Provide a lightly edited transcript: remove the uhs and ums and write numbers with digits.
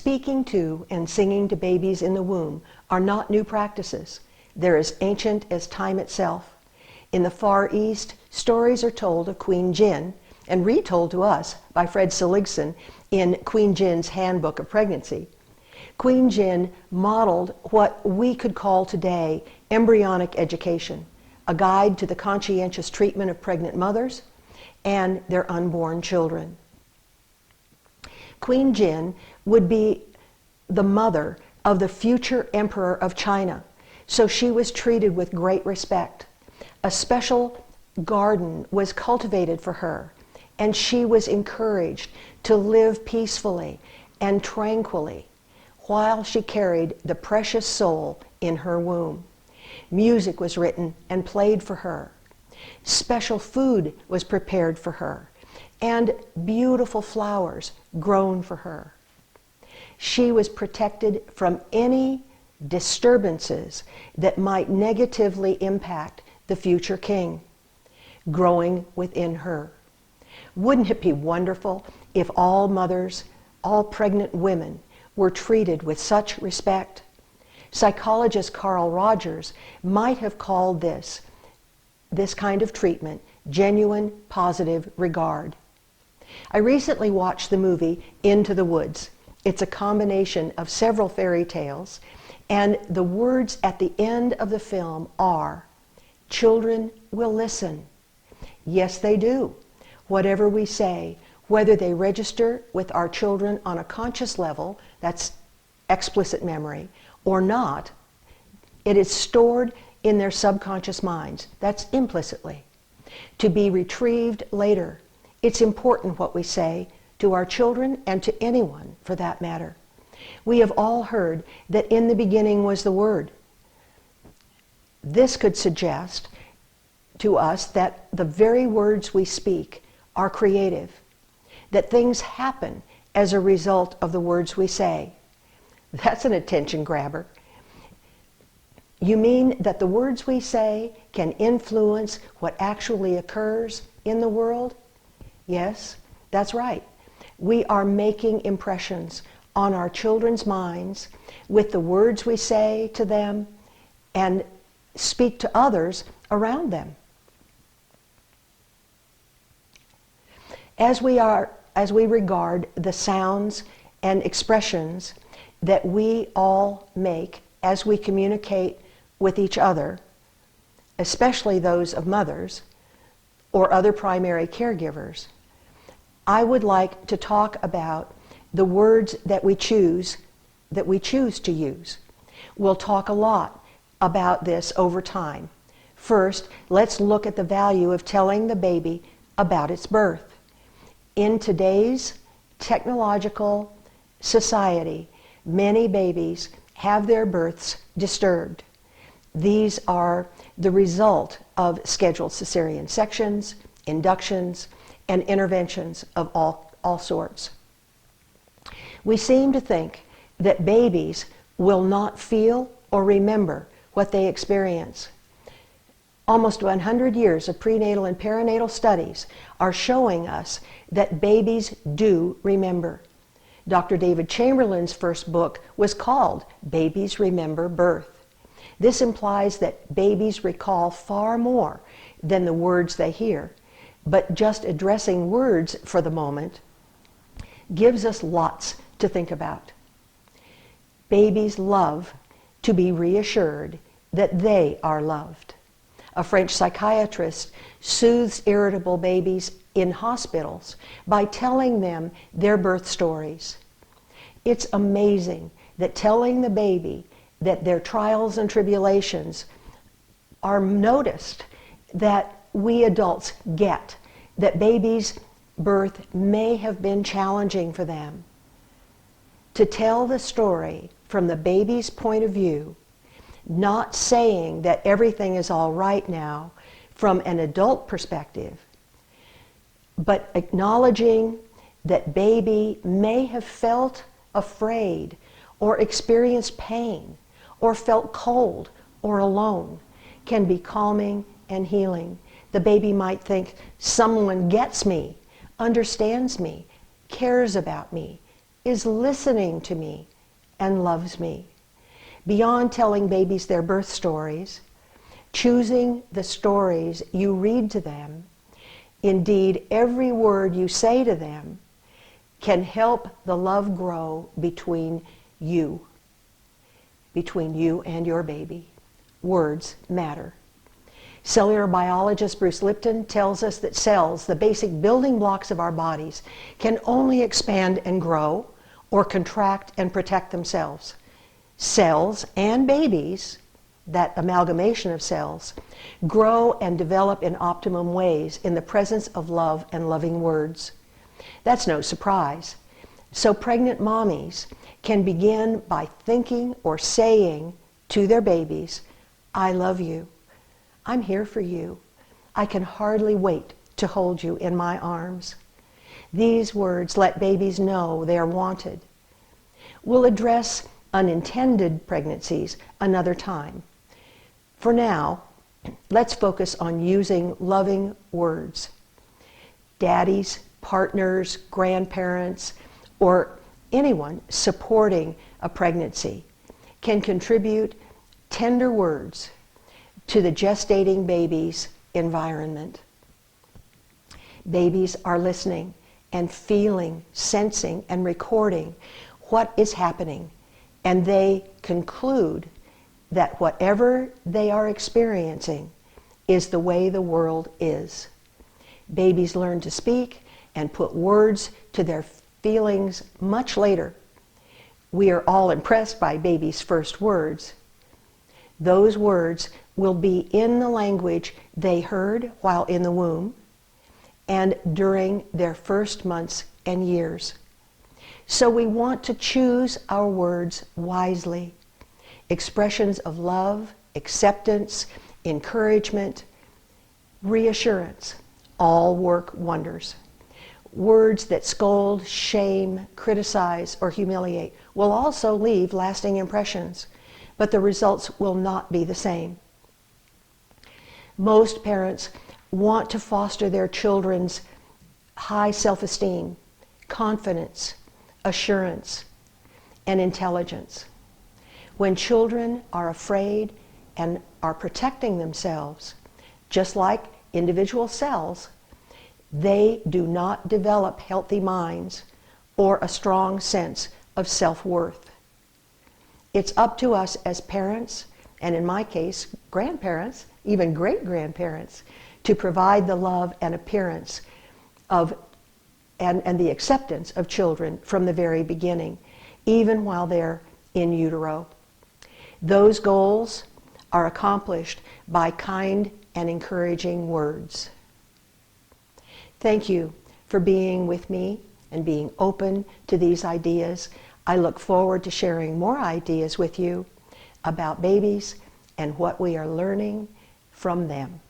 Speaking to and singing to babies in the womb are not new practices. They're as ancient as time itself. In the Far East, stories are told of Queen Jin and retold to us by Fred Seligson in Queen Jin's Handbook of Pregnancy. Queen Jin modeled what we could call today embryonic education, a guide to the conscientious treatment of pregnant mothers and their unborn children. Queen Jin would be the mother of the future emperor of China, so she was treated with great respect. A special garden was cultivated for her, and she was encouraged to live peacefully and tranquilly while she carried the precious soul in her womb. Music was written and played for her. Special food was prepared for her, and beautiful flowers grown for her. She was protected from any disturbances that might negatively impact the future king growing within her. Wouldn't it be wonderful if all mothers, all pregnant women, were treated with such respect? Psychologist Carl Rogers might have called this kind of treatment genuine positive regard. I recently watched the movie Into the Woods. It's a combination of several fairy tales, and the words at the end of the film are, "Children will listen." Yes, they do. Whatever we say, whether they register with our children on a conscious level, that's explicit memory, or not, it is stored in their subconscious minds, that's implicitly, to be retrieved later. It's important what we say to our children and to anyone for that matter. We have all heard that in the beginning was the Word. This could suggest to us that the very words we speak are creative, that things happen as a result of the words we say. That's an attention grabber. You mean that the words we say can influence what actually occurs in the world? Yes, that's right. We are making impressions on our children's minds with the words we say to them and speak to others around them. As we regard the sounds and expressions that we all make as we communicate with each other, especially those of mothers or other primary caregivers, I would like to talk about the words that we choose to use. We'll talk a lot about this over time. First, let's look at the value of telling the baby about its birth. In today's technological society, many babies have their births disturbed. These are the result of scheduled cesarean sections, inductions, and interventions of all sorts. We seem to think that babies will not feel or remember what they experience. Almost 100 years of prenatal and perinatal studies are showing us that babies do remember. Dr. David Chamberlain's first book was called Babies Remember Birth. This implies that babies recall far more than the words they hear, but just addressing words for the moment gives us lots to think about. Babies love to be reassured that they are loved. A French psychiatrist soothes irritable babies in hospitals by telling them their birth stories. It's amazing that telling the baby that their trials and tribulations are noticed, that we adults get that baby's birth may have been challenging for them. To tell the story from the baby's point of view, not saying that everything is all right now from an adult perspective, but acknowledging that baby may have felt afraid or experienced pain or felt cold or alone, can be calming and healing. The baby might think, someone gets me, understands me, cares about me, is listening to me and loves me. Beyond telling babies their birth stories, choosing the stories you read to them, indeed every word you say to them, can help the love grow between you and your baby. Words matter. Cellular biologist Bruce Lipton tells us that cells, the basic building blocks of our bodies, can only expand and grow or contract and protect themselves. Cells and babies, that amalgamation of cells, grow and develop in optimum ways in the presence of love and loving words. That's no surprise. So pregnant mommies can begin by thinking or saying to their babies, "I love you. I'm here for you. I can hardly wait to hold you in my arms." These words let babies know they are wanted. We'll address unintended pregnancies another time. For now, let's focus on using loving words. Daddies, partners, grandparents, or anyone supporting a pregnancy can contribute tender words to the gestating baby's environment. Babies are listening and feeling, sensing, and recording what is happening, and they conclude that whatever they are experiencing is the way the world is. Babies learn to speak and put words to their feelings much later. We are all impressed by babies' first words. Those words will be in the language they heard while in the womb and during their first months and years. So we want to choose our words wisely. Expressions of love, acceptance, encouragement, reassurance all work wonders. Words that scold, shame, criticize, or humiliate will also leave lasting impressions, but the results will not be the same. Most parents want to foster their children's high self-esteem, confidence, assurance, and intelligence. When children are afraid and are protecting themselves, just like individual cells, they do not develop healthy minds or a strong sense of self-worth. It's up to us as parents, and in my case, grandparents, even great-grandparents, to provide the love and appearance of and the acceptance of children from the very beginning, even while they're in utero. Those goals are accomplished by kind and encouraging words. Thank you for being with me and being open to these ideas. I look forward to sharing more ideas with you about babies and what we are learning from them.